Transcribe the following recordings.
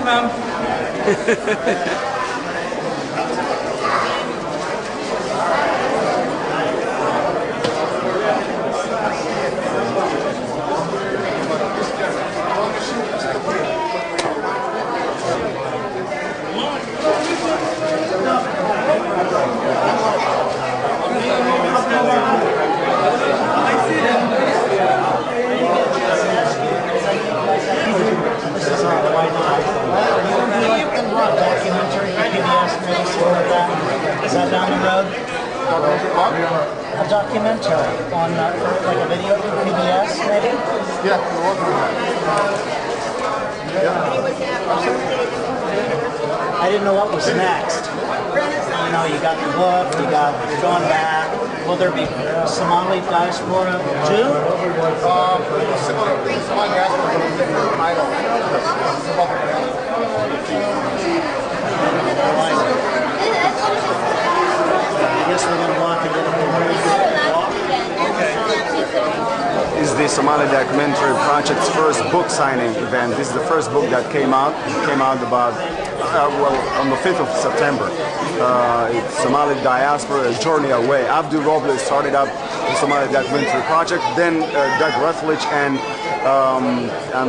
ma'am. Is that down the road? A documentary on, like a video for PBS, maybe? Yeah, we're working on that. I didn't know what was next. You know, you got the book, you got going back. Will there be Somali diaspora too? Somali diaspora is a different title. I guess we're going to walk into the Is the Somali Documentary Project's first book signing event. This is the first book that came out. It came out about, on the 5th of September. It's Somali Diaspora, A Journey Away. Abdul Roble started up the Somali Documentary Project. Then Doug Rutledge and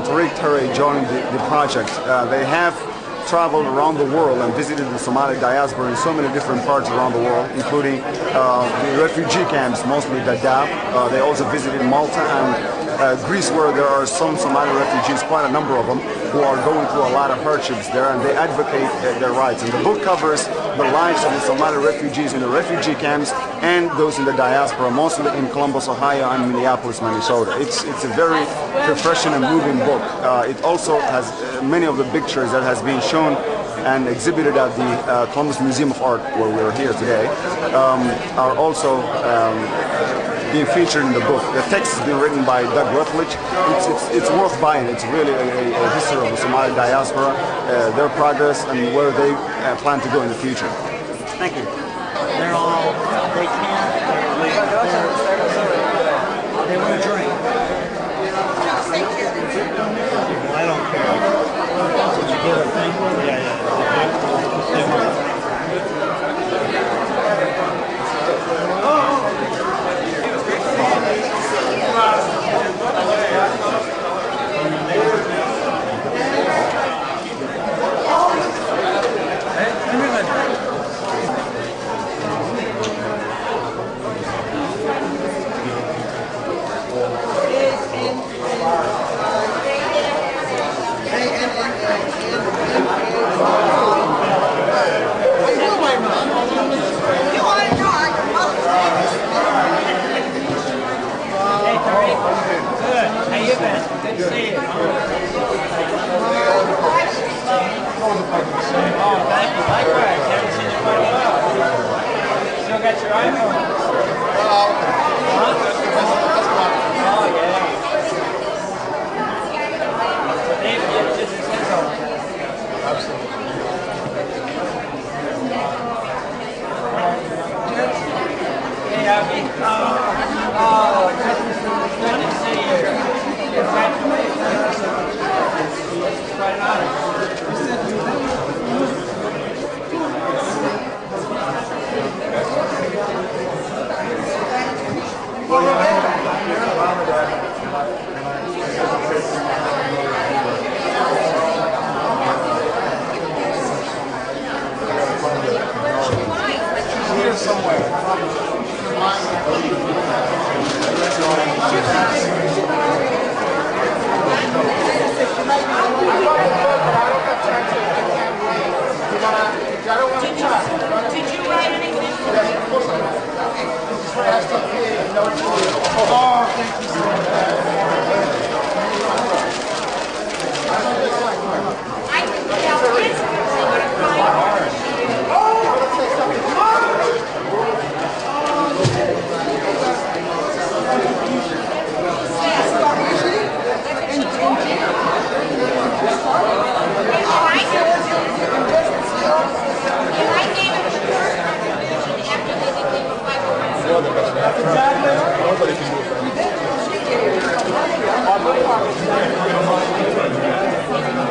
Tariq Terry joined the project. They have traveled around the world and visited the Somali diaspora in so many different parts around the world, including the refugee camps, mostly Dadaab. They also visited Malta and Greece, where there are some Somali refugees, quite a number of them, who are going through a lot of hardships there, and they advocate their rights. And the book covers the lives of the Somali refugees in the refugee camps and those in the diaspora, mostly in Columbus, Ohio, and Minneapolis, Minnesota. It's a very refreshing and moving book. It also has many of the pictures that has been shown and exhibited at the Columbus Museum of Art, where we're here today, are also being featured in the book. The text has been written by Doug Rutledge. It's worth buying. It's really a history of the Somali diaspora, their progress, and where they plan to go in the future. Thank you. They're all, they can't, they want to drink. I don't care. Did you get a thing? Yeah.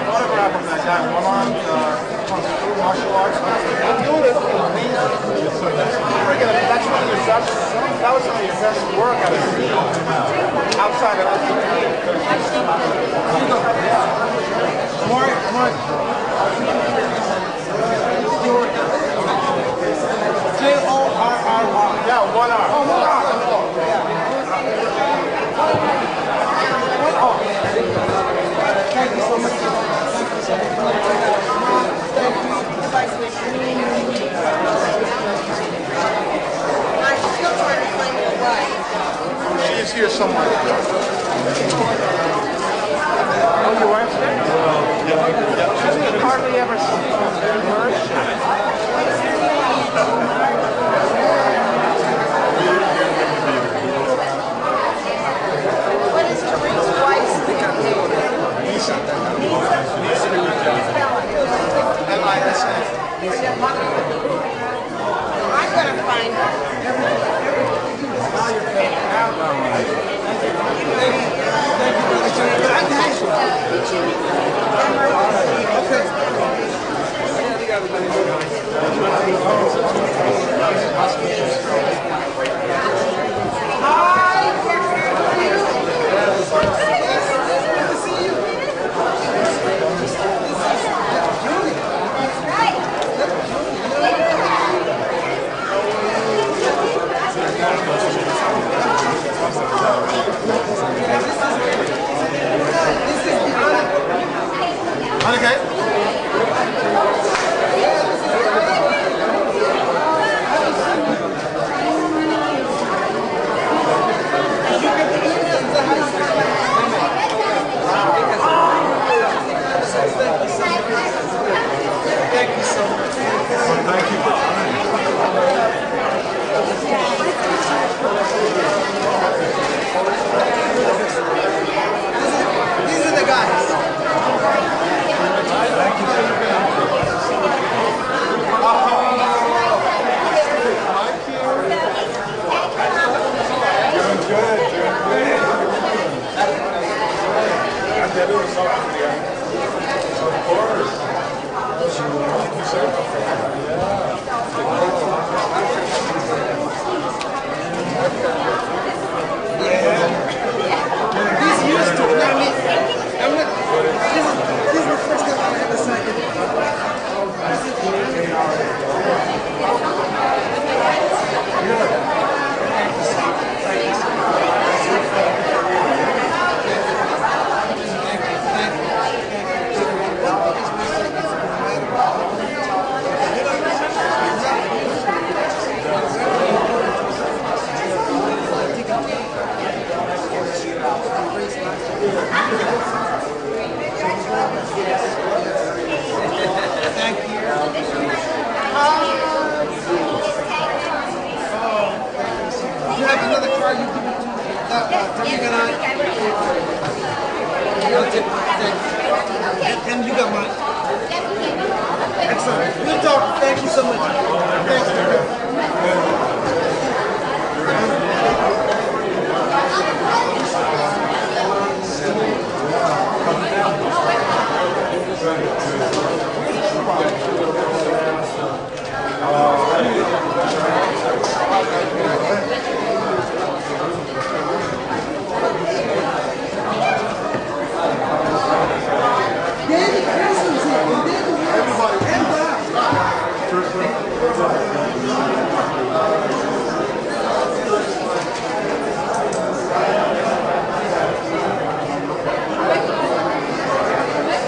Autograph of that. J-O-R-R-R. Yeah, one R. Oh, one R. Thank you so much. I'm still trying to find your wife. She is here somewhere. Oh, your wife's there? Yeah. She hardly ever What is Teresa's wife's name? Lisa. L-I-S-A. I'm going to find her. These are the guys. He's used to it. I mean, this is the first time I ever signed it. You have another card you give it to Tamika and I? And you got my